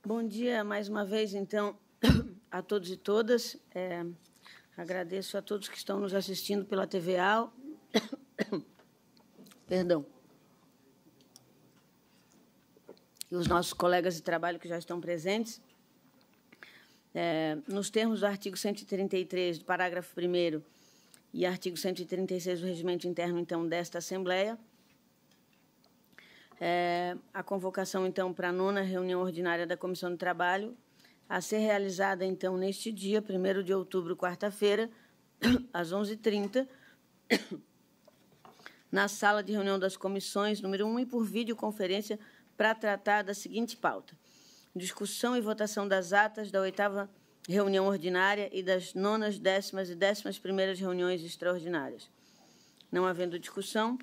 Bom dia mais uma vez, então, a todos e todas. Agradeço a todos que estão nos assistindo pela TVA. Perdão. E os nossos colegas de trabalho que já estão presentes. Nos termos do artigo 133, do parágrafo 1º, e artigo 136 do Regimento Interno, então, desta Assembleia, a convocação, então, para a 9ª reunião ordinária da Comissão de Trabalho, a ser realizada, então, neste dia, 1º de outubro, quarta-feira, às 11h30, na sala de reunião das comissões, número 1, e por videoconferência, para tratar da seguinte pauta: discussão e votação das atas da 8ª reunião ordinária e das 9ª, 10ª e 11ª reuniões extraordinárias. Não havendo discussão,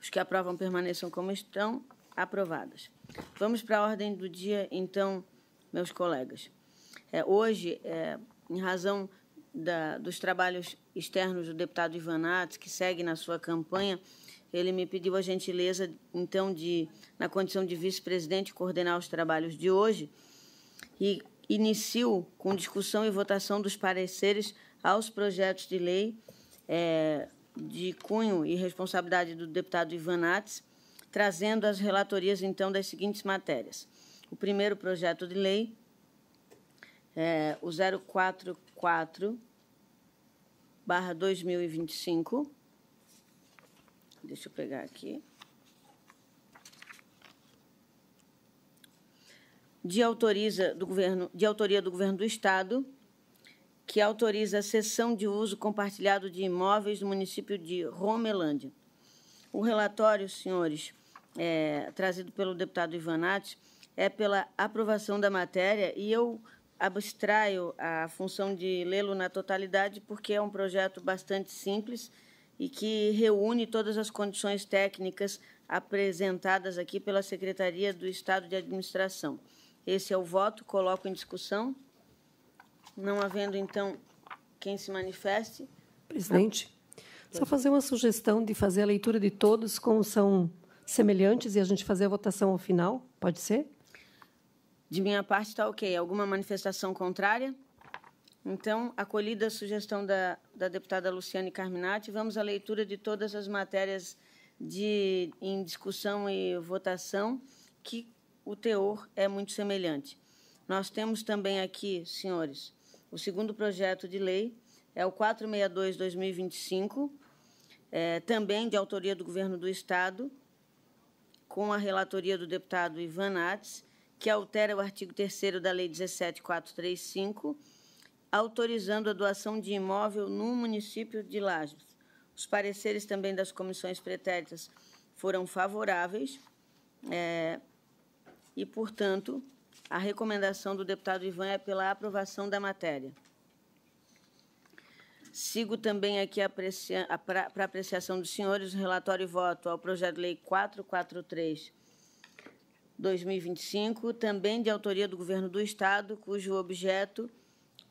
os que aprovam permaneçam como estão, aprovadas. Vamos para a ordem do dia, então, meus colegas. Hoje, em razão dos trabalhos externos do deputado Ivan Nats, que segue na sua campanha, ele me pediu a gentileza, então, na condição de vice-presidente, coordenar os trabalhos de hoje e inicio com discussão e votação dos pareceres aos projetos de lei de cunho e responsabilidade do deputado Ivan Nats, trazendo as relatorias, então, das seguintes matérias. O primeiro projeto de lei o 044/2025. Deixa eu pegar aqui. De autoria do Governo do Estado, que autoriza a cessão de uso compartilhado de imóveis no município de Romelândia. O relatório, senhores, trazido pelo deputado Ivan Nats, é pela aprovação da matéria, e eu abstraio a função de lê-lo na totalidade, porque é um projeto bastante simples e que reúne todas as condições técnicas apresentadas aqui pela Secretaria do Estado de Administração. Esse é o voto, coloco em discussão. Não havendo, então, quem se manifeste. Presidente, só fazer uma sugestão de fazer a leitura de todos, como são semelhantes, e a gente fazer a votação ao final, pode ser? De minha parte, está ok. Alguma manifestação contrária? Então, acolhida a sugestão da deputada Luciane Carminati, vamos à leitura de todas as matérias em discussão e votação, que o teor é muito semelhante. Nós temos também aqui, senhores, o segundo projeto de lei, é o 462/2025, também de autoria do Governo do Estado, com a relatoria do deputado Ivan Nats, que altera o artigo 3º da Lei 17.435, autorizando a doação de imóvel no município de Lajes. Os pareceres também das comissões pretéritas foram favoráveis e, portanto, a recomendação do deputado Ivan é pela aprovação da matéria. Sigo também aqui para apreciação dos senhores o relatório e voto ao projeto de lei 443/2025, também de autoria do Governo do Estado, cujo objeto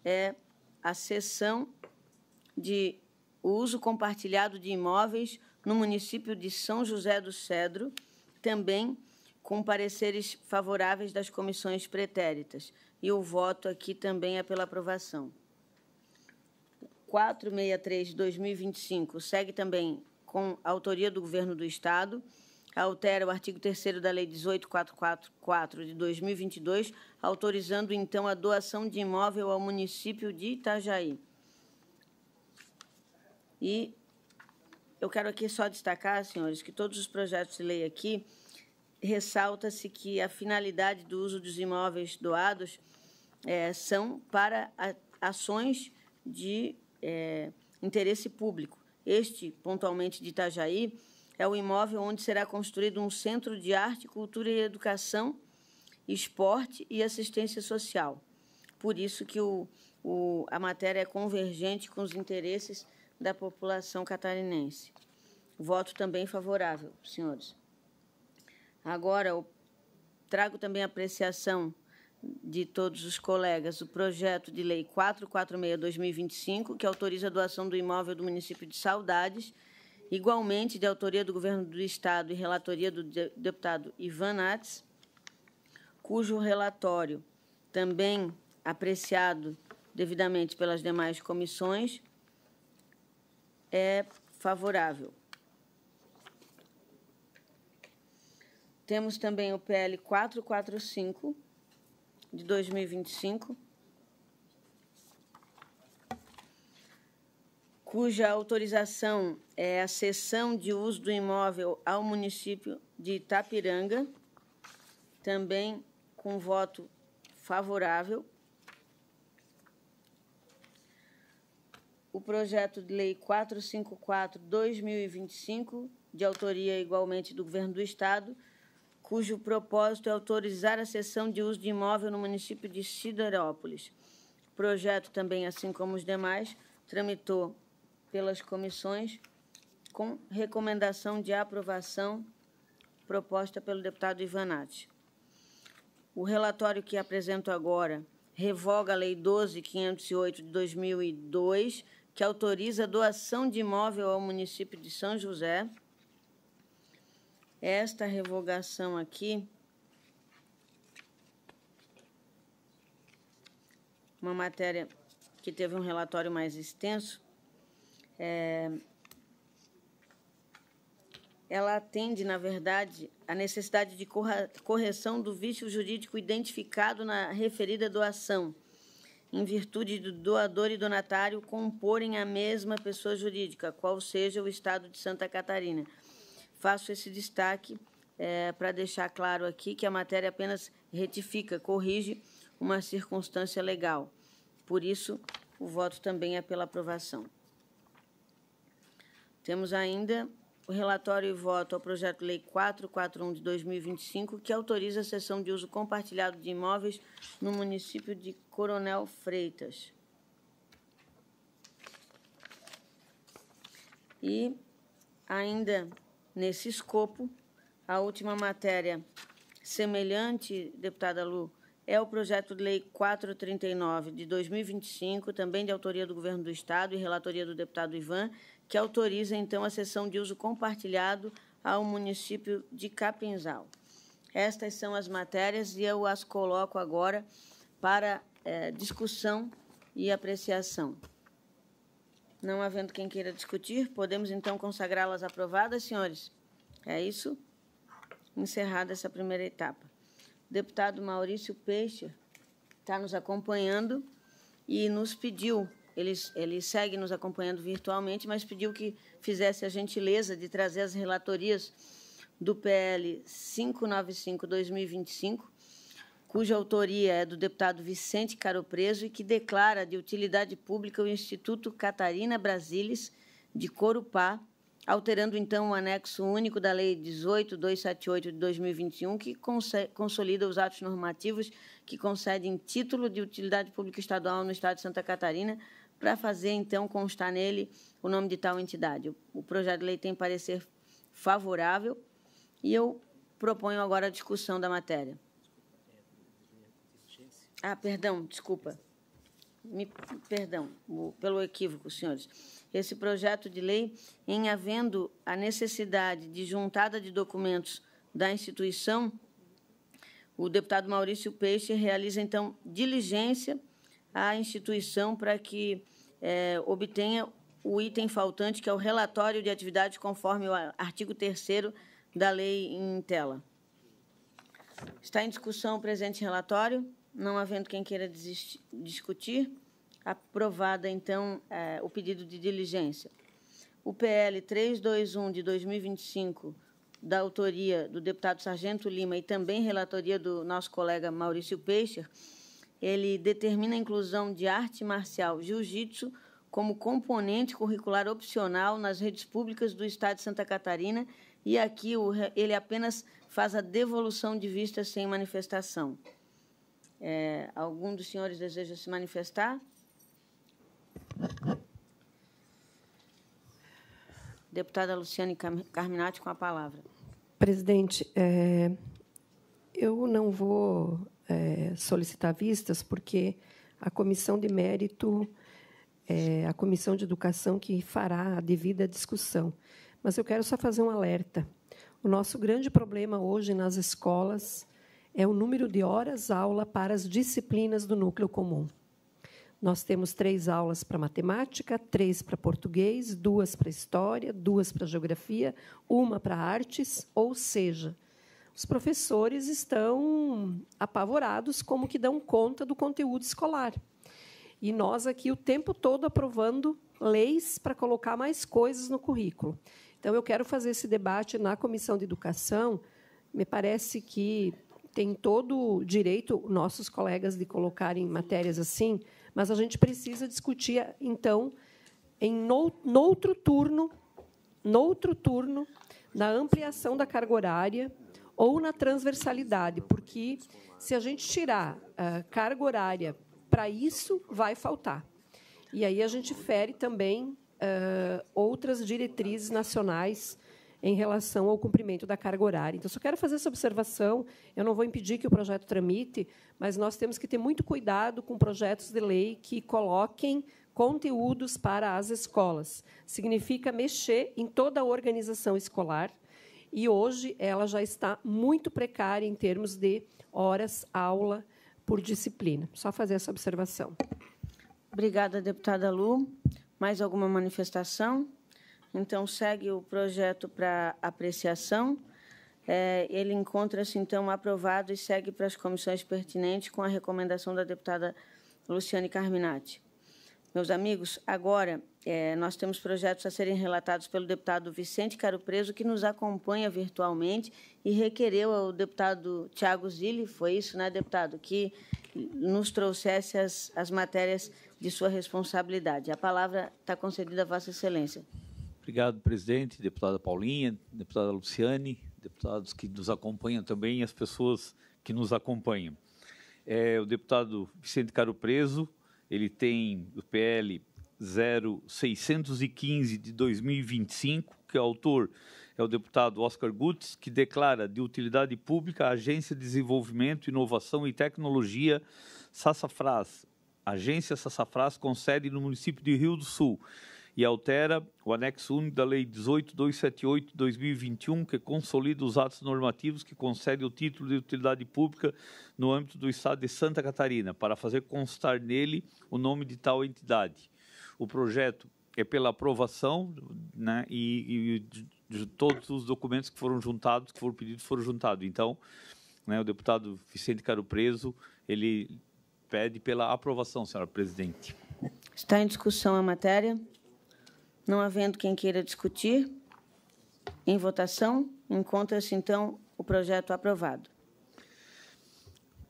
é a cessão de uso compartilhado de imóveis no município de São José do Cedro, também com pareceres favoráveis das comissões pretéritas. E o voto aqui também é pela aprovação. 463/2025 segue também com a autoria do Governo do Estado, altera o artigo 3º da Lei 18.444 de 2022, autorizando, então, a doação de imóvel ao município de Itajaí. E eu quero aqui só destacar, senhores, que todos os projetos de lei aqui ressalta-se que a finalidade do uso dos imóveis doados são para ações de interesse público. Este, pontualmente, de Itajaí, é o imóvel onde será construído um centro de arte, cultura e educação, esporte e assistência social. Por isso que a matéria é convergente com os interesses da população catarinense. Voto também favorável, senhores. Agora, eu trago também a apreciação de todos os colegas o projeto de lei 446/2025, que autoriza a doação do imóvel do município de Saudades, igualmente de autoria do Governo do Estado e relatoria do deputado Ivan Nats, cujo relatório, também apreciado devidamente pelas demais comissões, é favorável. Temos também o PL 445, de 2025, cuja autorização é a cessão de uso do imóvel ao município de Itapiranga, também com voto favorável. O projeto de lei 454/2025, de autoria igualmente do Governo do Estado, cujo propósito é autorizar a cessão de uso de imóvel no município de Siderópolis. O projeto também, assim como os demais, tramitou pelas comissões com recomendação de aprovação proposta pelo deputado Ivanati. O relatório que apresento agora revoga a Lei 12.508 de 2002, que autoriza a doação de imóvel ao município de São José. Esta revogação aqui, uma matéria que teve um relatório mais extenso, ela atende, na verdade, à necessidade de correção do vício jurídico identificado na referida doação, em virtude do doador e donatário comporem a mesma pessoa jurídica, qual seja o Estado de Santa Catarina. Faço esse destaque para deixar claro aqui que a matéria apenas retifica, corrige uma circunstância legal. Por isso, o voto também é pela aprovação. Temos ainda o relatório e voto ao projeto de lei 441 de 2025, que autoriza a cessão de uso compartilhado de imóveis no município de Coronel Freitas. E, ainda nesse escopo, a última matéria semelhante, deputada Lu, é o projeto de lei 439 de 2025, também de autoria do Governo do Estado e relatoria do deputado Ivan, que autoriza, então, a cessão de uso compartilhado ao município de Capinzal. Estas são as matérias e eu as coloco agora para discussão e apreciação. Não havendo quem queira discutir, podemos, então, consagrá-las aprovadas, senhores? É isso? Encerrada essa primeira etapa. O deputado Maurício Peixe está nos acompanhando e nos pediu, ele segue nos acompanhando virtualmente, mas pediu que fizesse a gentileza de trazer as relatorias do PL 595/2025, cuja autoria é do deputado Vicente Caro Preso e que declara de utilidade pública o Instituto Catarina Brasilis de Corupá, alterando, então, o anexo único da Lei 18.278 de 2021, que consolida os atos normativos que concedem título de utilidade pública estadual no Estado de Santa Catarina, para fazer, então, constar nele o nome de tal entidade. O projeto de lei tem parecer favorável e eu proponho agora a discussão da matéria. Perdão, desculpa. Perdão pelo equívoco, senhores. Esse projeto de lei, em havendo a necessidade de juntada de documentos da instituição, o deputado Maurício Peixe realiza, então, diligência à instituição para que obtenha o item faltante, que é o relatório de atividade conforme o artigo 3º da lei em tela. Está em discussão o presente relatório. Não havendo quem queira discutir, aprovada, então, o pedido de diligência. O PL 321 de 2025, da autoria do deputado Sargento Lima e também relatoria do nosso colega Maurício Peixe, ele determina a inclusão de arte marcial jiu-jitsu como componente curricular opcional nas redes públicas do Estado de Santa Catarina, e aqui ele apenas faz a devolução de vista sem manifestação. Algum dos senhores deseja se manifestar? Deputada Luciane Carminati, com a palavra. Presidente, eu não vou solicitar vistas, porque a comissão de mérito a comissão de educação que fará a devida discussão. Mas eu quero só fazer um alerta. O nosso grande problema hoje nas escolas é o número de horas-aula para as disciplinas do núcleo comum. Nós temos 3 aulas para matemática, 3 para português, 2 para história, 2 para geografia, 1 para artes, ou seja, os professores estão apavorados como que dão conta do conteúdo escolar. E nós aqui o tempo todo aprovando leis para colocar mais coisas no currículo. Então, eu quero fazer esse debate na Comissão de Educação. Me parece que tem todo o direito nossos colegas de colocarem matérias assim, mas a gente precisa discutir, então, noutro turno, na ampliação da carga horária ou na transversalidade, porque, se a gente tirar a carga horária para isso, vai faltar. E aí a gente fere também outras diretrizes nacionais em relação ao cumprimento da carga horária. Então, só quero fazer essa observação. Eu não vou impedir que o projeto tramite, mas nós temos que ter muito cuidado com projetos de lei que coloquem conteúdos para as escolas. Significa mexer em toda a organização escolar, e hoje ela já está muito precária em termos de horas-aula por disciplina. Só fazer essa observação. Obrigada, deputada Lu. Mais alguma manifestação? Então, segue o projeto para apreciação. Ele encontra-se, então, aprovado e segue para as comissões pertinentes com a recomendação da deputada Luciane Carminati. Meus amigos, agora nós temos projetos a serem relatados pelo deputado Vicente Caro Preso, que nos acompanha virtualmente e requereu ao deputado Tiago Zilli, foi isso, né, deputado, que nos trouxesse as matérias de sua responsabilidade. A palavra está concedida a Vossa Excelência. Obrigado, presidente, deputada Paulinha, deputada Luciane, deputados que nos acompanham também e as pessoas que nos acompanham. O deputado Vicente Caro Preso, ele tem o PL 0615 de 2025, que o autor é o deputado Oscar Gutz, que declara de utilidade pública a Agência de Desenvolvimento, Inovação e Tecnologia Sassafras. A agência Sassafras com sede no município de Rio do Sul, e altera o anexo único da Lei 18.278 de 2021, que consolida os atos normativos que concedem o título de utilidade pública no âmbito do Estado de Santa Catarina, para fazer constar nele o nome de tal entidade. O projeto é pela aprovação, né, e de todos os documentos que foram juntados, que foram pedidos, foram juntados. Então, né, o deputado Vicente Caro Preso, ele pede pela aprovação, senhora presidente. Está em discussão a matéria. Não havendo quem queira discutir, em votação, encontra-se, então, o projeto aprovado.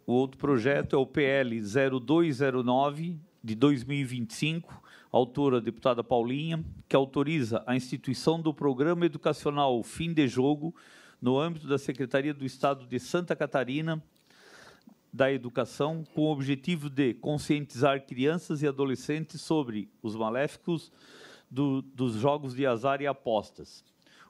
O outro projeto é o PL 0209, de 2025, autora a deputada Paulinha, que autoriza a instituição do Programa Educacional Fim de Jogo no âmbito da Secretaria do Estado de Santa Catarina da Educação, com o objetivo de conscientizar crianças e adolescentes sobre os maléficos dos jogos de azar e apostas.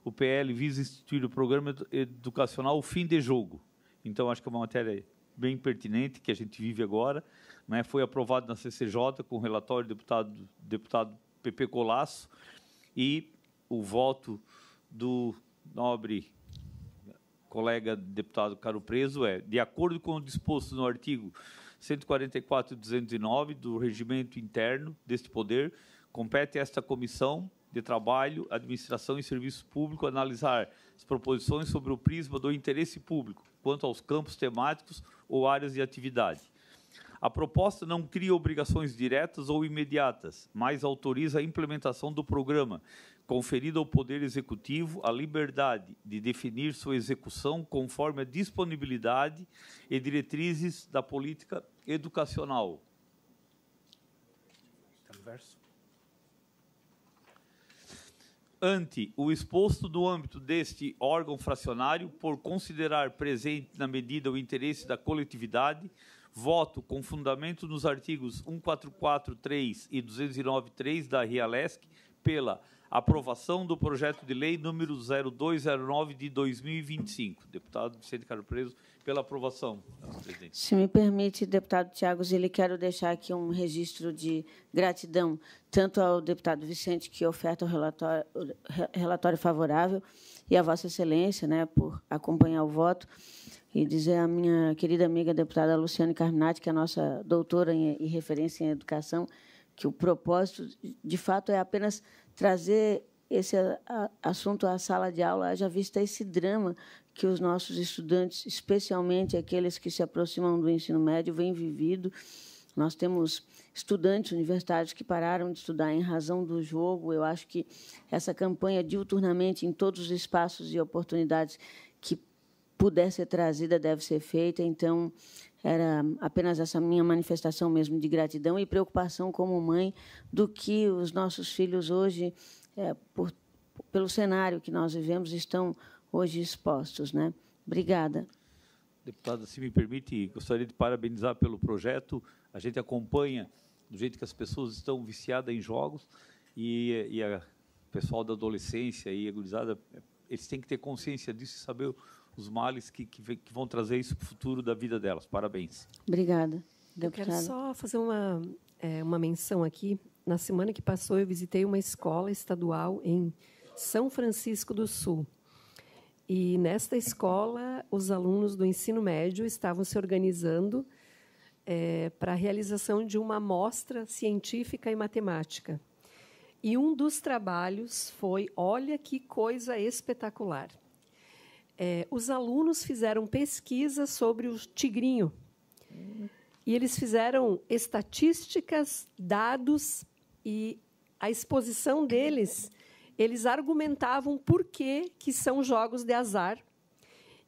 O PL visa instituir o Programa Educacional Fim de Jogo. Então, acho que é uma matéria bem pertinente que a gente vive agora, né? Foi aprovado na CCJ com o relatório do deputado Pepe Colasso, e o voto do nobre colega deputado Caro Preso de acordo com o disposto no artigo 144 e 209 do regimento interno deste poder, compete a esta Comissão de Trabalho, Administração e Serviço Público analisar as proposições sobre o prisma do interesse público quanto aos campos temáticos ou áreas de atividade. A proposta não cria obrigações diretas ou imediatas, mas autoriza a implementação do programa, conferindo ao Poder Executivo a liberdade de definir sua execução conforme a disponibilidade e diretrizes da política educacional. Ante o exposto no âmbito deste órgão fracionário, por considerar presente na medida o interesse da coletividade, voto com fundamento nos artigos 144.3 e 209.3 da RIALESC pela aprovação do projeto de lei número 0209 de 2025. Deputado Vicente Caro Preso, pela aprovação, presidente. Se me permite, deputado Tiago Zilli, quero deixar aqui um registro de gratidão, tanto ao deputado Vicente, que oferta o relatório favorável, e a Vossa Excelência, né, por acompanhar o voto, e dizer à minha querida amiga deputada Luciane Carminati, que é a nossa doutora e referência em educação, que o propósito, de fato, é apenas trazer esse assunto à sala de aula, haja vista esse drama que os nossos estudantes, especialmente aqueles que se aproximam do ensino médio, vêm vivido. Nós temos estudantes universitários que pararam de estudar em razão do jogo. Eu acho que essa campanha, diuturnamente, em todos os espaços e oportunidades que puder ser trazida, deve ser feita. Então, era apenas essa minha manifestação mesmo de gratidão e preocupação como mãe do que os nossos filhos hoje, pelo cenário que nós vivemos, estão hoje expostos, né? Obrigada. Deputada, se me permite, gostaria de parabenizar pelo projeto. A gente acompanha do jeito que as pessoas estão viciadas em jogos e o pessoal da adolescência e a gurizada, eles têm que ter consciência disso e saber os males que vão trazer isso para o futuro da vida delas. Parabéns. Obrigada, deputada. Eu quero só fazer uma menção aqui. Na semana que passou, eu visitei uma escola estadual em São Francisco do Sul. E, nesta escola, os alunos do ensino médio estavam se organizando para a realização de uma mostra científica e matemática. E um dos trabalhos foi, olha que coisa espetacular, os alunos fizeram pesquisa sobre o tigrinho. E eles fizeram estatísticas, dados, e a exposição deles, eles argumentavam por que são jogos de azar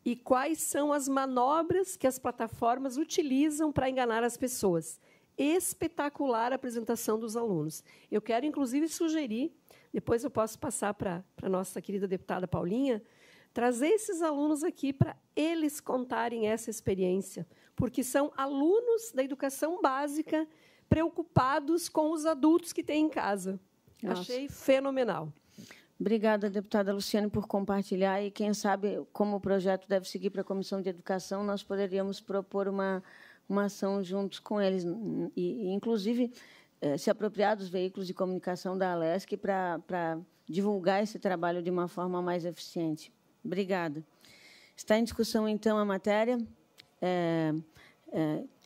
e quais são as manobras que as plataformas utilizam para enganar as pessoas. Espetacular a apresentação dos alunos. Eu quero, inclusive, sugerir, depois eu posso passar para a nossa querida deputada Paulinha, trazer esses alunos aqui para eles contarem essa experiência, porque são alunos da educação básica preocupados com os adultos que têm em casa. Nossa. Achei fenomenal. Obrigada, deputada Luciane, por compartilhar. E, quem sabe, como o projeto deve seguir para a Comissão de Educação, nós poderíamos propor uma ação juntos com eles, e inclusive, se apropriar dos veículos de comunicação da ALESC para divulgar esse trabalho de uma forma mais eficiente. Obrigada. Está em discussão, então, a matéria.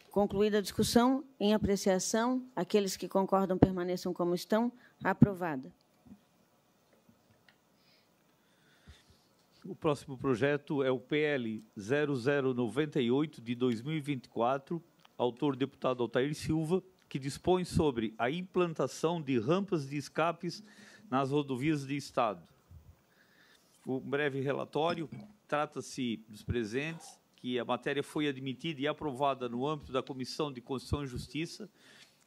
Concluída a discussão, em apreciação, aqueles que concordam permaneçam como estão. Aprovada. O próximo projeto é o PL 0098, de 2024, autor deputado Altair Silva, que dispõe sobre a implantação de rampas de escapes nas rodovias de Estado. Um breve relatório, trata-se dos presentes, que a matéria foi admitida e aprovada no âmbito da Comissão de Constituição e Justiça.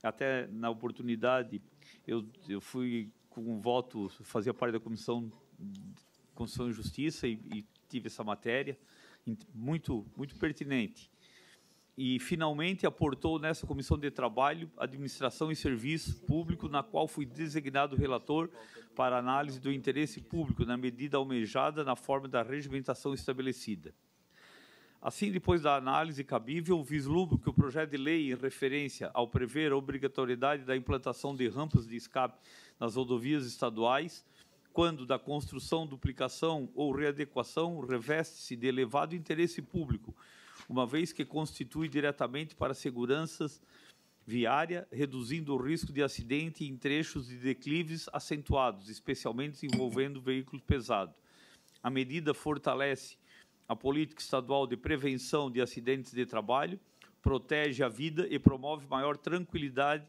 Até, na oportunidade, eu fui com um voto, fazia parte da Comissão de Constituição e Justiça e tive essa matéria, muito pertinente. E, finalmente, aportou nessa Comissão de Trabalho, Administração e Serviço Público, na qual fui designado relator para análise do interesse público na medida almejada na forma da regimentação estabelecida. Assim, depois da análise cabível, vislumbro que o projeto de lei, em referência ao prever a obrigatoriedade da implantação de rampas de escape nas rodovias estaduais, quando da construção, duplicação ou readequação, reveste-se de elevado interesse público, uma vez que constitui diretamente para a segurança viária, reduzindo o risco de acidente em trechos de declives acentuados, especialmente envolvendo veículos pesados. A medida fortalece a política estadual de prevenção de acidentes de trabalho, protege a vida e promove maior tranquilidade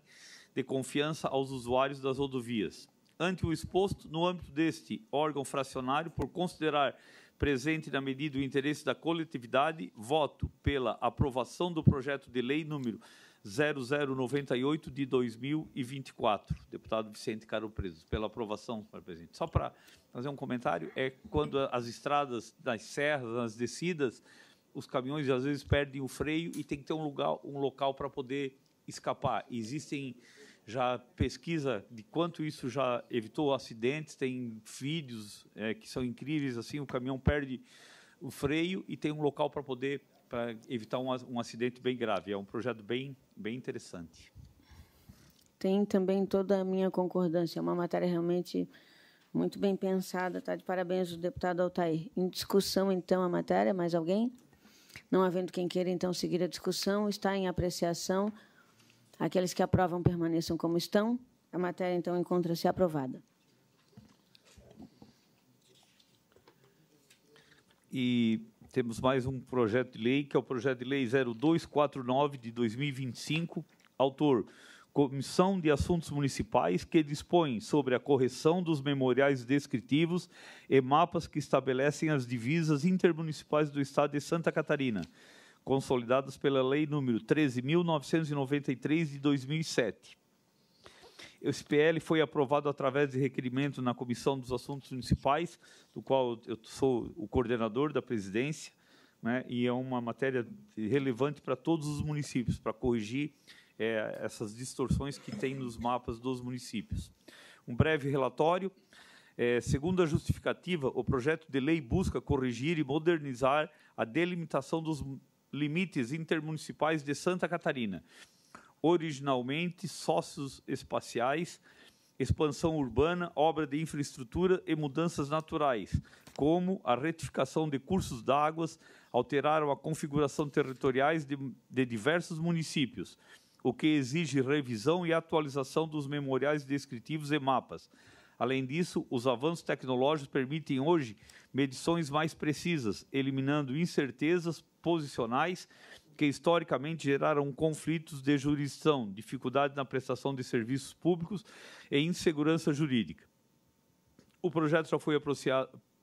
de confiança aos usuários das rodovias. Ante o exposto, no âmbito deste órgão fracionário, por considerar presente na medida o interesse da coletividade, voto pela aprovação do projeto de lei número 0098 de 2024. Deputado Vicente Caro Preso, pela aprovação, senhor presidente. Só para fazer um comentário, quando as estradas das serras, nas descidas, os caminhões às vezes perdem o freio e tem que ter um local para poder escapar. Existem já pesquisa de quanto isso já evitou acidentes, tem vídeos que são incríveis, assim, o caminhão perde o freio e tem um local para poder evitar um acidente bem grave. É um projeto bem interessante. Tem também toda a minha concordância. É uma matéria realmente muito bem pensada. Tá de parabéns o deputado Altair. Em discussão, então, a matéria. Mais alguém? Não havendo quem queira, então, seguir a discussão, está em apreciação. Aqueles que aprovam permaneçam como estão. A matéria, então, encontra-se aprovada. E temos mais um projeto de lei, que é o projeto de lei 0249 de 2025, autor Comissão de Assuntos Municipais, que dispõe sobre a correção dos memoriais descritivos e mapas que estabelecem as divisas intermunicipais do Estado de Santa Catarina, consolidadas pela Lei número 13.993 de 2007. Esse PL foi aprovado através de requerimento na Comissão dos Assuntos Municipais, do qual eu sou o coordenador da presidência, né, e é uma matéria relevante para todos os municípios, para corrigir essas distorções que tem nos mapas dos municípios. Um breve relatório. Segundo a justificativa, o projeto de lei busca corrigir e modernizar a delimitação dos limites intermunicipais de Santa Catarina, originalmente sócios espaciais, expansão urbana, obra de infraestrutura e mudanças naturais, como a retificação de cursos d'água, alteraram a configuração territoriais de diversos municípios, o que exige revisão e atualização dos memoriais descritivos e mapas. Além disso, os avanços tecnológicos permitem hoje medições mais precisas, eliminando incertezas posicionais que historicamente geraram conflitos de jurisdição, dificuldade na prestação de serviços públicos e insegurança jurídica. O projeto já foi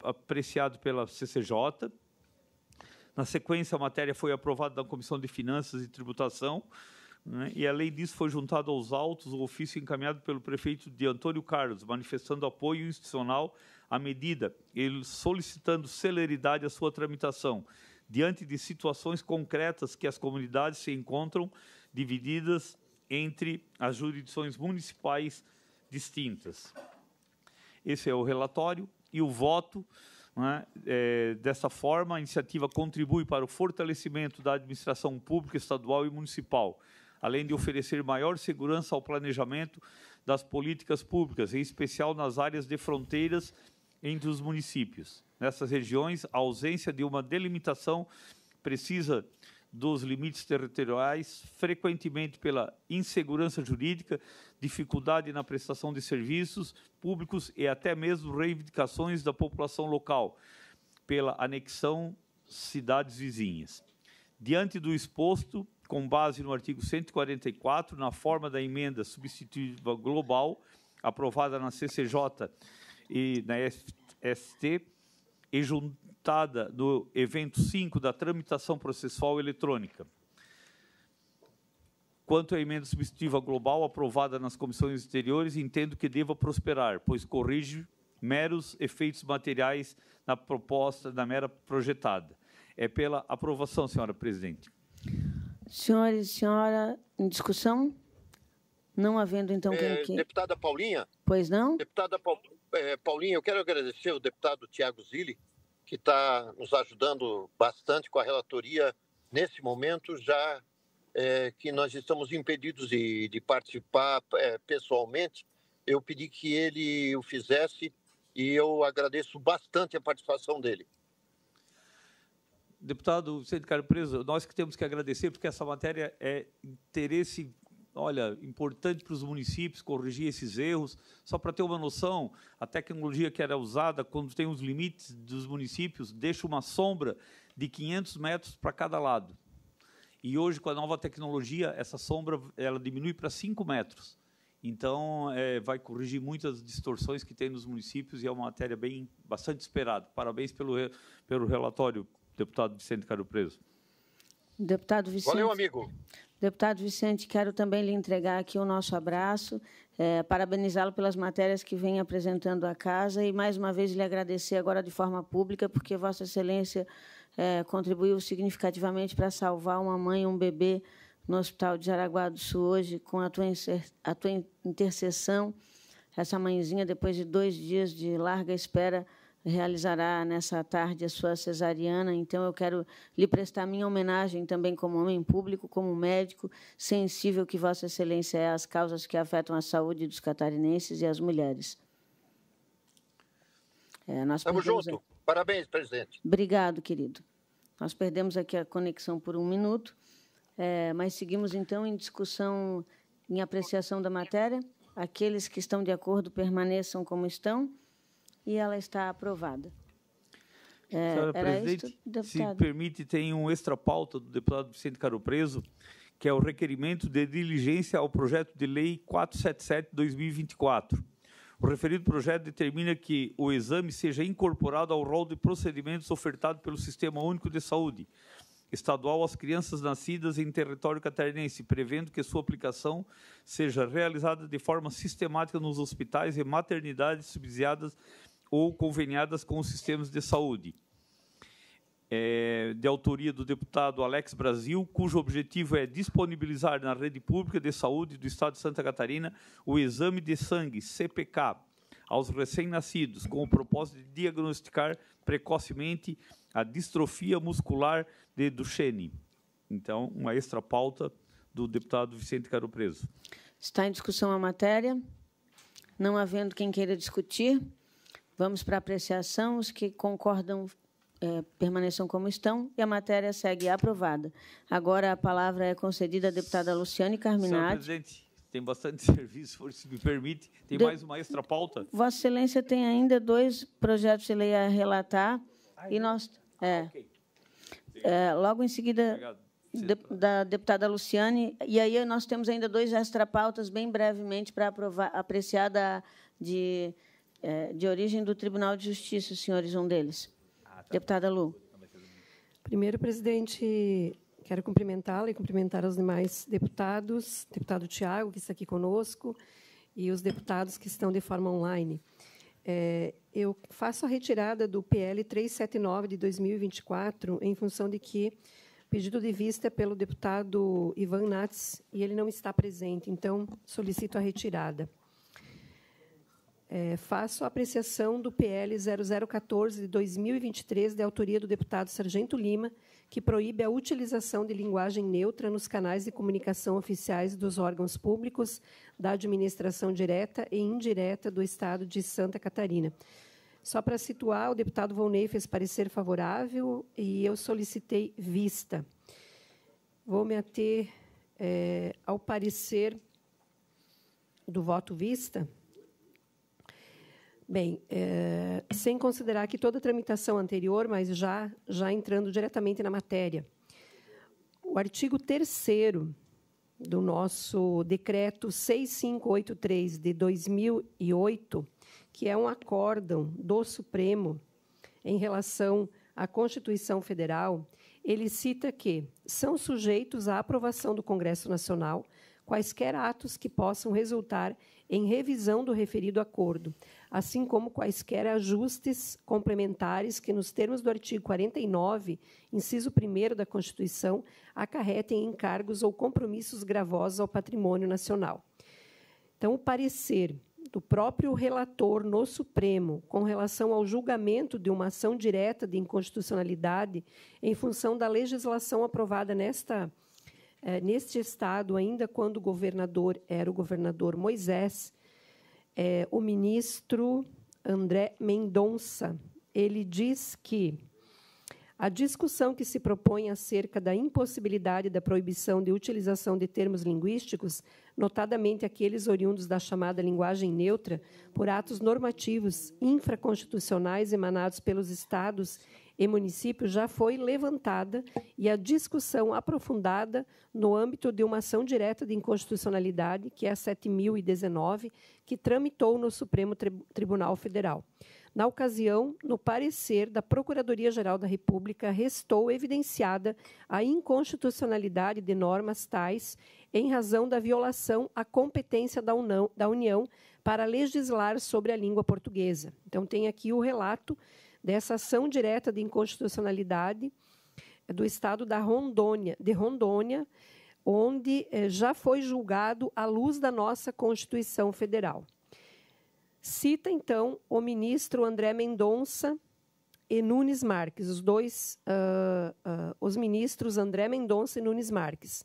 apreciado pela CCJ. Na sequência, a matéria foi aprovada na Comissão de Finanças e Tributação, né, e, além disso, foi juntado aos autos o ofício encaminhado pelo prefeito de Antônio Carlos, manifestando apoio institucional à medida, ele solicitando celeridade à sua tramitação, diante de situações concretas que as comunidades se encontram divididas entre as jurisdições municipais distintas. Esse é o relatório e o voto. Né? Dessa forma, a iniciativa contribui para o fortalecimento da administração pública estadual e municipal, além de oferecer maior segurança ao planejamento das políticas públicas, em especial nas áreas de fronteiras entre os municípios. Nessas regiões, a ausência de uma delimitação precisa dos limites territoriais, frequentemente pela insegurança jurídica, dificuldade na prestação de serviços públicos e até mesmo reivindicações da população local, pela anexão cidades vizinhas. Diante do exposto, com base no artigo 144, na forma da emenda substitutiva global, aprovada na CCJ e na ST, e juntada no evento 5 da tramitação processual eletrônica. Quanto à emenda substitutiva global aprovada nas comissões exteriores, entendo que deva prosperar, pois corrige meros efeitos materiais na proposta da mera projetada. É pela aprovação, senhora presidente. Senhores e senhora, em discussão? Não havendo, então, quem... Deputada Paulinha. Pois não? Deputada Paulinha, eu quero agradecer ao deputado Tiago Zilli, que está nos ajudando bastante com a relatoria nesse momento, já que nós estamos impedidos de participar pessoalmente. Eu pedi que ele o fizesse e eu agradeço bastante a participação dele. Deputado Vicente Carlos Preso, nós que temos que agradecer, porque essa matéria é interesse, importante para os municípios corrigir esses erros. Só para ter uma noção, a tecnologia que era usada, quando tem os limites dos municípios, deixa uma sombra de 500 metros para cada lado. E hoje, com a nova tecnologia, essa sombra ela diminui para 5 metros. Então, vai corrigir muitas distorções que tem nos municípios e é uma matéria bastante esperada. Parabéns pelo relatório, deputado Vicente Carlos Preso. Deputado Vicente. Valeu, amigo. Deputado Vicente, quero também lhe entregar aqui o nosso abraço, parabenizá-lo pelas matérias que vem apresentando à casa e, mais uma vez, lhe agradecer agora de forma pública, porque Vossa Excelência contribuiu significativamente para salvar uma mãe e um bebê no Hospital de Jaraguá do Sul hoje, com a tua intercessão. Essa mãezinha, depois de 2 dias de larga espera, realizará nessa tarde a sua cesariana. Então, eu quero lhe prestar minha homenagem também como homem público, como médico, sensível que Vossa Excelência é às causas que afetam a saúde dos catarinenses e as mulheres. Estamos juntos. Parabéns, presidente. Obrigado, querido. Nós perdemos aqui a conexão por 1 minuto, mas seguimos, então, em discussão, em apreciação da matéria. Aqueles que estão de acordo permaneçam como estão, e ela está aprovada. Senhora presidente, se permite, tem um extra-pauta do deputado Vicente Caro Preso, que é o requerimento de diligência ao projeto de lei 477/2024. O referido projeto determina que o exame seja incorporado ao rol de procedimentos ofertado pelo Sistema Único de Saúde estadual às crianças nascidas em território catarinense, prevendo que sua aplicação seja realizada de forma sistemática nos hospitais e maternidades subsidiadas ou conveniadas com os sistemas de saúde. De autoria do deputado Alex Brasil, cujo objetivo é disponibilizar na rede pública de saúde do Estado de Santa Catarina o exame de sangue, CPK, aos recém-nascidos, com o propósito de diagnosticar precocemente a distrofia muscular de Duchenne. Então, uma extra pauta do deputado Vicente Caro Preso. Está em discussão a matéria. Não havendo quem queira discutir, vamos para a apreciação. Os que concordam permaneçam como estão, e a matéria segue aprovada. Agora a palavra é concedida à deputada Luciane Carminati. Senhor presidente, tem bastante serviço, se me permite. Tem mais uma extra pauta? Vossa Excelência tem ainda 2 projetos de lei a relatar, e nós... Okay. Logo em seguida, da deputada Luciane, e aí nós temos ainda 2 extra-pautas, bem brevemente, para apreciar de origem do Tribunal de Justiça, senhores, um deles. Deputada Lu. Primeiro, presidente, quero cumprimentá-la e cumprimentar os demais deputados, deputado Tiago, que está aqui conosco, e os deputados que estão de forma online. Eu faço a retirada do PL 379 de 2024, em função de que o pedido de vista é pelo deputado Ivan Nats, e ele não está presente, então solicito a retirada. Faço a apreciação do PL 0014 de 2023, de autoria do deputado Sargento Lima, que proíbe a utilização de linguagem neutra nos canais de comunicação oficiais dos órgãos públicos, da administração direta e indireta do Estado de Santa Catarina. Só para situar, o deputado Volney fez parecer favorável e eu solicitei vista. Vou me ater ao parecer do voto vista. Bem, sem considerar que toda a tramitação anterior, mas já entrando diretamente na matéria, o artigo 3º do nosso decreto 6583 de 2008, que é um acórdão do Supremo em relação à Constituição Federal, ele cita que são sujeitos à aprovação do Congresso Nacional quaisquer atos que possam resultar em revisão do referido acordo, assim como quaisquer ajustes complementares que, nos termos do artigo 49, inciso 1º da Constituição, acarretem encargos ou compromissos gravosos ao patrimônio nacional. Então, o parecer do próprio relator no Supremo com relação ao julgamento de uma ação direta de inconstitucionalidade em função da legislação aprovada neste Estado, ainda quando o governador era o governador Moisés, o ministro André Mendonça, ele diz que a discussão que se propõe acerca da impossibilidade da proibição de utilização de termos linguísticos, notadamente aqueles oriundos da chamada linguagem neutra, por atos normativos infraconstitucionais emanados pelos Estados e municípios, já foi levantada e a discussão aprofundada no âmbito de uma ação direta de inconstitucionalidade, que é a 7.019, que tramitou no Supremo Tribunal Federal. Na ocasião, no parecer da Procuradoria-Geral da República, restou evidenciada a inconstitucionalidade de normas tais em razão da violação à competência da União para legislar sobre a língua portuguesa. Então, tem aqui o relato dessa ação direta de inconstitucionalidade do Estado de Rondônia, onde já foi julgado à luz da nossa Constituição Federal. Cita, então, o ministro André Mendonça e Nunes Marques, os ministros André Mendonça e Nunes Marques.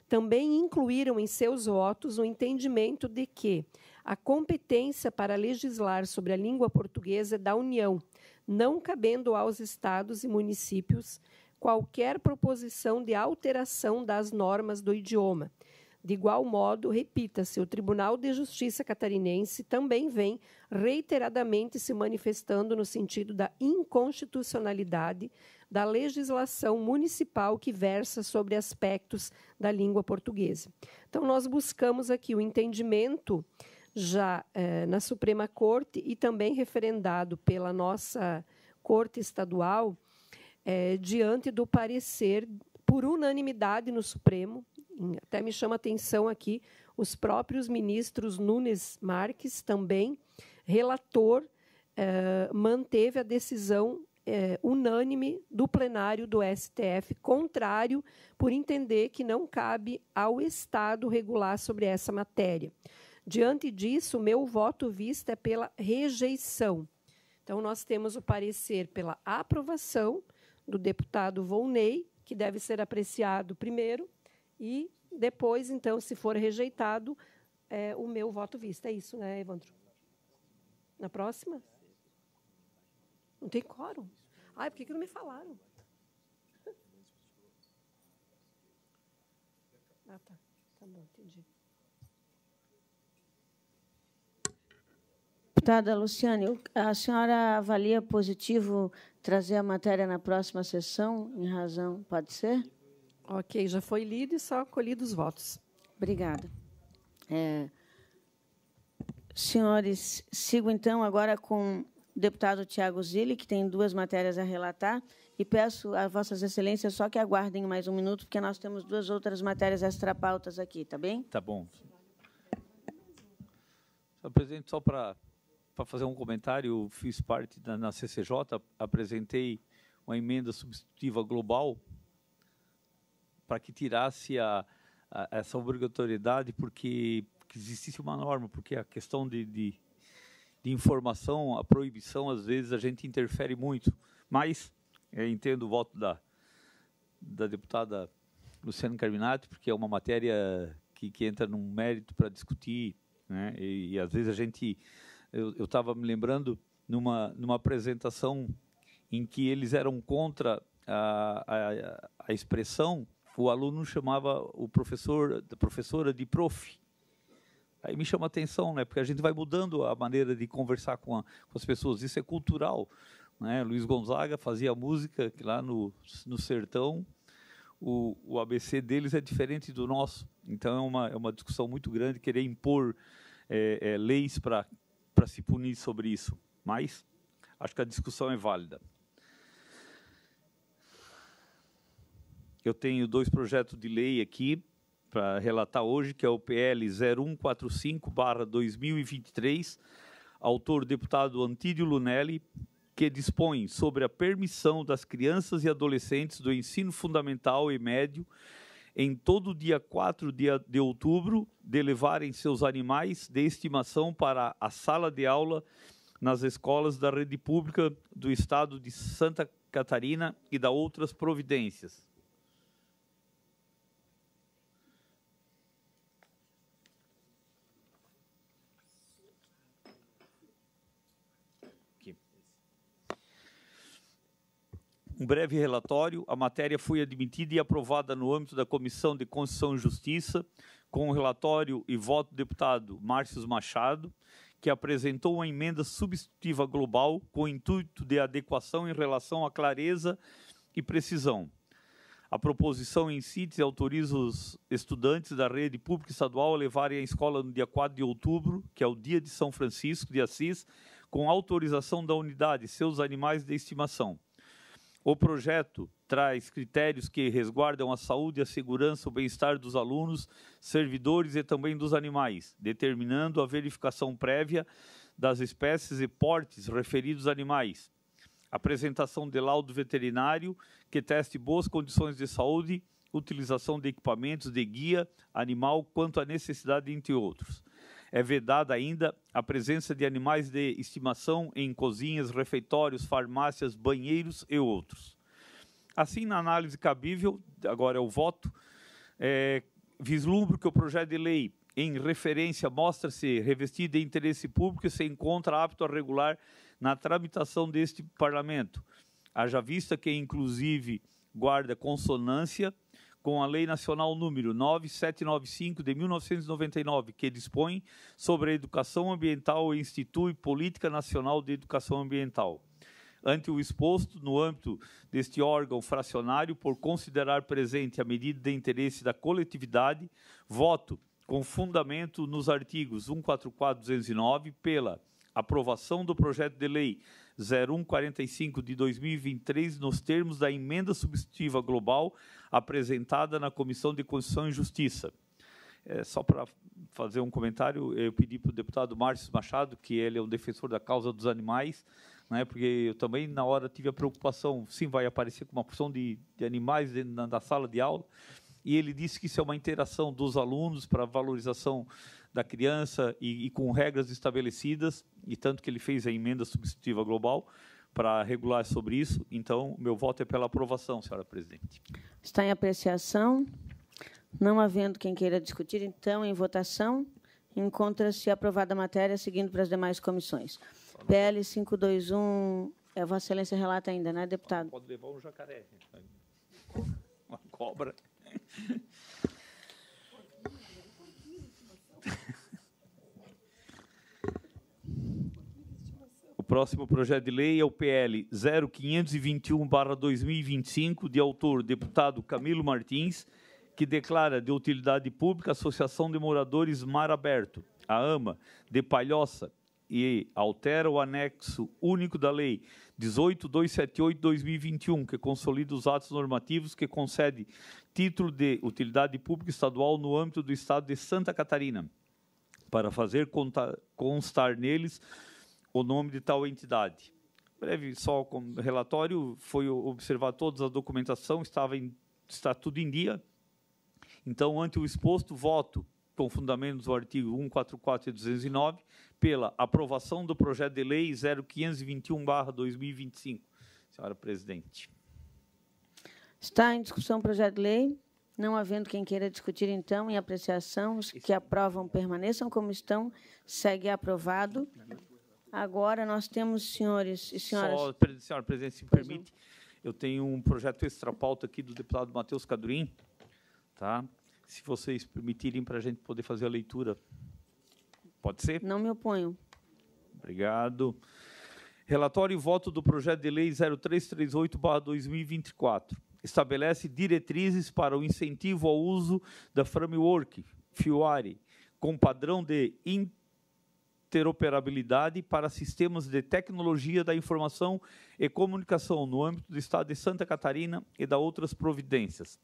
Também incluíram em seus votos o entendimento de que a competência para legislar sobre a língua portuguesa é da União, não cabendo aos estados e municípios, qualquer proposição de alteração das normas do idioma. De igual modo, repita-se, o Tribunal de Justiça catarinense também vem reiteradamente se manifestando no sentido da inconstitucionalidade da legislação municipal que versa sobre aspectos da língua portuguesa. Então, nós buscamos aqui o entendimento já na Suprema Corte e também referendado pela nossa Corte Estadual, diante do parecer por unanimidade no Supremo. Até me chama a atenção aqui os próprios ministros Nunes Marques, também relator, manteve a decisão unânime do plenário do STF, contrário, por entender que não cabe ao Estado regular sobre essa matéria. Diante disso, o meu voto vista é pela rejeição. Então, nós temos o parecer pela aprovação do deputado Volney, que deve ser apreciado primeiro, e depois, então, se for rejeitado, o meu voto vista. É isso, né, Evandro? Na próxima? Não tem quórum. Ai, por que não me falaram? Ah, tá. Tá bom, entendi. Deputada Luciane, a senhora avalia positivo trazer a matéria na próxima sessão, em razão, pode ser? Ok, já foi lido e só colhido os votos. Obrigada. Senhores, sigo, então, agora com o deputado Tiago Zilli, que tem 2 matérias a relatar, e peço a Vossas Excelências só que aguardem mais um minuto, porque nós temos 2 outras matérias extrapautas aqui, tá bem? Tá bom. Senhor presidente, só para fazer um comentário, eu fiz parte na CCJ, apresentei uma emenda substitutiva global para que tirasse essa obrigatoriedade, porque existisse uma norma, porque a questão de informação, a proibição, às vezes, a gente interfere muito. Mas eu entendo o voto da deputada Luciane Carminati, porque é uma matéria que entra num mérito para discutir, né? E às vezes, eu estava me lembrando numa apresentação em que eles eram contra a expressão, o aluno chamava a professora de prof. Aí me chama a atenção, né? Porque a gente vai mudando a maneira de conversar com as pessoas. Isso é cultural, né? Luiz Gonzaga fazia música que lá no sertão, o ABC deles é diferente do nosso. Então é uma discussão muito grande querer impor leis para se punir sobre isso. Mas acho que a discussão é válida. Eu tenho 2 projetos de lei aqui para relatar hoje, que é o PL 0145/2023, autor deputado Antídio Lunelli, que dispõe sobre a permissão das crianças e adolescentes do ensino fundamental e médio, em todo dia 4 de outubro, de levarem seus animais de estimação para a sala de aula nas escolas da rede pública do Estado de Santa Catarina e da outras providências. Um breve relatório, a matéria foi admitida e aprovada no âmbito da Comissão de Constituição e Justiça, com o relatório e voto do deputado Márcio Machado, que apresentou uma emenda substitutiva global com o intuito de adequação em relação à clareza e precisão. A proposição em síntese autoriza os estudantes da rede pública estadual a levarem à escola no dia 4 de outubro, que é o dia de São Francisco de Assis, com autorização da unidade, seus animais de estimação. O projeto traz critérios que resguardam a saúde, a segurança, o bem-estar dos alunos, servidores e também dos animais, determinando a verificação prévia das espécies e portes referidos a animais, apresentação de laudo veterinário que teste boas condições de saúde, utilização de equipamentos de guia animal quanto à necessidade, entre outros. É vedada ainda a presença de animais de estimação em cozinhas, refeitórios, farmácias, banheiros e outros. Assim, na análise cabível, agora é o voto, vislumbro que o projeto de lei em referência mostra-se revestido de interesse público e se encontra apto a regular na tramitação deste Parlamento. Haja vista que, inclusive, guarda consonância com a Lei Nacional número 9795 de 1999, que dispõe sobre a educação ambiental e institui Política Nacional de Educação Ambiental. Ante o exposto, no âmbito deste órgão fracionário, por considerar presente a medida de interesse da coletividade, voto com fundamento nos artigos 144 e 209 pela aprovação do projeto de lei 0145 de 2023 nos termos da emenda substitutiva global apresentada na Comissão de Constituição e Justiça. Só para fazer um comentário, eu pedi para o deputado Márcio Machado, que ele é um defensor da causa dos animais, né, porque eu também, na hora, tive a preocupação, sim, vai aparecer com uma porção de animais dentro da sala de aula, e ele disse que isso é uma interação dos alunos para a valorização da criança e com regras estabelecidas, e tanto que ele fez a emenda substitutiva global para regular sobre isso. Então, meu voto é pela aprovação, senhora presidente. Está em apreciação. Não havendo quem queira discutir, então, em votação, encontra-se aprovada a matéria, seguindo para as demais comissões. PL 521, Vossa Excelência relata ainda, né, deputado? Pode levar um jacaré. Uma cobra. O próximo projeto de lei é o PL 0521/2025, de autor deputado Camilo Martins, que declara de utilidade pública a Associação de Moradores Mar Aberto, a AMA, de Palhoça, e altera o anexo único da Lei 18.278/2021, que consolida os atos normativos que concede título de utilidade pública estadual no âmbito do Estado de Santa Catarina, para fazer constar neles o nome de tal entidade. Breve, só como relatório, foi observar toda a documentação, está tudo em dia. Então, ante o exposto, voto, com fundamento do artigo 144 e 209, pela aprovação do projeto de lei 0521/2025. Senhora presidente. Está em discussão o projeto de lei. Não havendo quem queira discutir, então, em apreciação, os que aprovam permaneçam como estão. Segue aprovado. Agora, nós temos, senhores e senhoras... Senhora presidente, se me permite, eu tenho um projeto extra-pauta aqui do deputado Matheus Cadurim, tá? Se vocês permitirem para a gente poder fazer a leitura. Pode ser? Não me oponho. Obrigado. Relatório e voto do projeto de lei 0338/2024. Estabelece diretrizes para o incentivo ao uso da framework FIOARI, com padrão de interoperabilidade para sistemas de tecnologia da informação e comunicação no âmbito do Estado de Santa Catarina e da outras providências.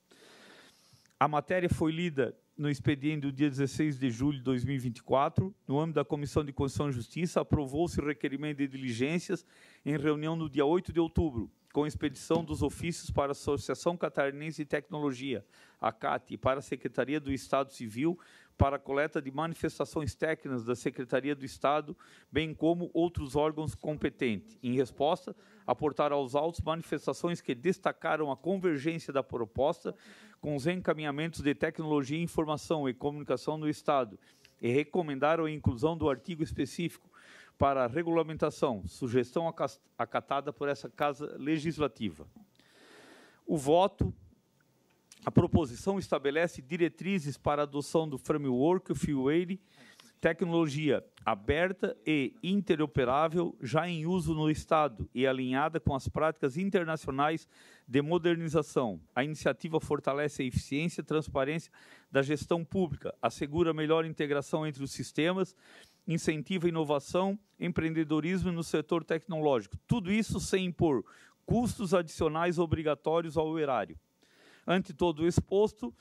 A matéria foi lida no expediente do dia 16 de julho de 2024. No âmbito da Comissão de Constituição e Justiça, aprovou-se o requerimento de diligências em reunião no dia 8 de outubro, com expedição dos ofícios para a Associação Catarinense de Tecnologia, a CAT, e para a Secretaria do Estado Civil, para a coleta de manifestações técnicas da Secretaria do Estado, bem como outros órgãos competentes. Em resposta, aportaram aos autos manifestações que destacaram a convergência da proposta com os encaminhamentos de tecnologia, informação e comunicação no Estado e recomendaram a inclusão do artigo específico para a regulamentação, sugestão acatada por essa Casa Legislativa. O voto, a proposição estabelece diretrizes para a adoção do framework FIOARI, tecnologia aberta e interoperável, já em uso no Estado e alinhada com as práticas internacionais de modernização. A iniciativa fortalece a eficiência e transparência da gestão pública, assegura melhor integração entre os sistemas, incentiva a inovação, empreendedorismo no setor tecnológico. Tudo isso sem impor custos adicionais obrigatórios ao erário. Ante todo o exposto,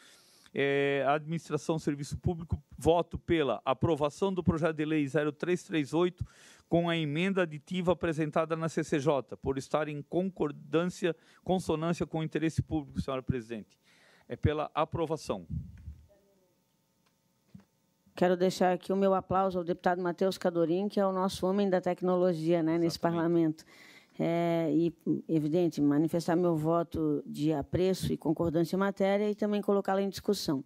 a Administração Serviço Público, voto pela aprovação do projeto de lei 0338 com a emenda aditiva apresentada na CCJ, por estar em consonância com o interesse público, senhora presidente. É pela aprovação. Quero deixar aqui o meu aplauso ao deputado Matheus Cadorim, que é o nosso homem da tecnologia, né, nesse parlamento. E, evidente, manifestar meu voto de apreço e concordância em matéria e também colocá-la em discussão.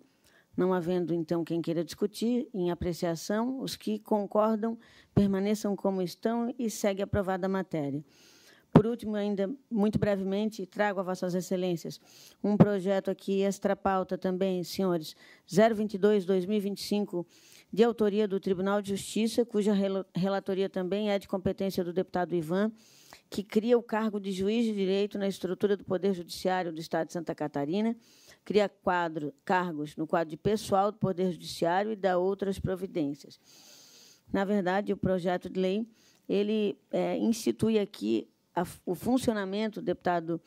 Não havendo, então, quem queira discutir, em apreciação, os que concordam permaneçam como estão e segue aprovada a matéria. Por último, ainda muito brevemente, trago a Vossas Excelências um projeto aqui, extra pauta também, senhores, 022/2025, de autoria do Tribunal de Justiça, cuja relatoria também é de competência do deputado Ivan, que cria o cargo de juiz de direito na estrutura do Poder Judiciário do Estado de Santa Catarina, cria cargos no quadro de pessoal do Poder Judiciário e dá outras providências. Na verdade, o projeto de lei ele institui aqui o funcionamento, deputado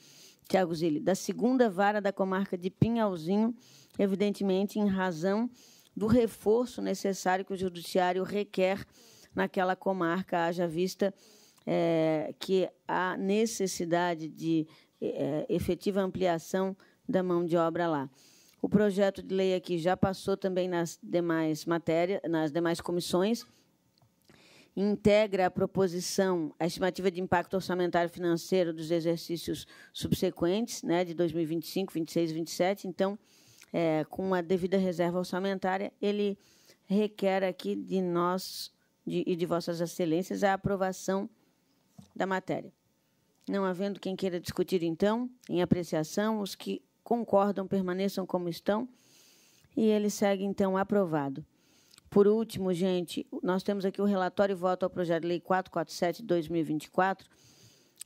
Tiago Zilli, da 2ª Vara da Comarca de Pinhalzinho, evidentemente em razão do reforço necessário que o Judiciário requer naquela comarca, haja vista que há necessidade de efetiva ampliação da mão de obra lá. O projeto de lei aqui já passou também nas demais matérias, nas demais comissões, integra a proposição, a estimativa de impacto orçamentário financeiro dos exercícios subsequentes, né, de 2025, 26 e 27. Então, com a devida reserva orçamentária, ele requer aqui de nós e de Vossas Excelências a aprovação da matéria. Não havendo quem queira discutir, então, em apreciação, os que concordam permaneçam como estão e ele segue, então, aprovado. Por último, gente, nós temos aqui o relatório e voto ao projeto de lei 447 de 2024,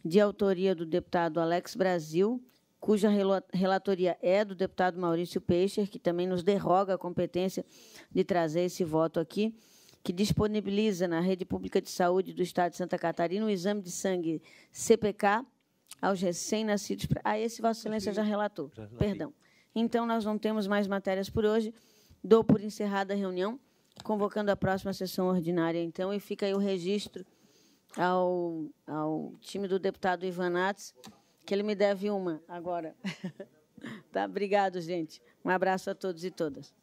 de autoria do deputado Alex Brasil, cuja relatoria é do deputado Maurício Peixer, que também nos derroga a competência de trazer esse voto aqui, que disponibiliza na Rede Pública de Saúde do Estado de Santa Catarina o exame de sangue CPK aos recém-nascidos. Esse Vossa Excelência já relatou. Perdão. Então, nós não temos mais matérias por hoje. Dou por encerrada a reunião, convocando a próxima sessão ordinária, então, e fica aí o registro ao time do deputado Ivan Nats, que ele me deve uma agora. Tá? Obrigado, gente. Um abraço a todos e todas.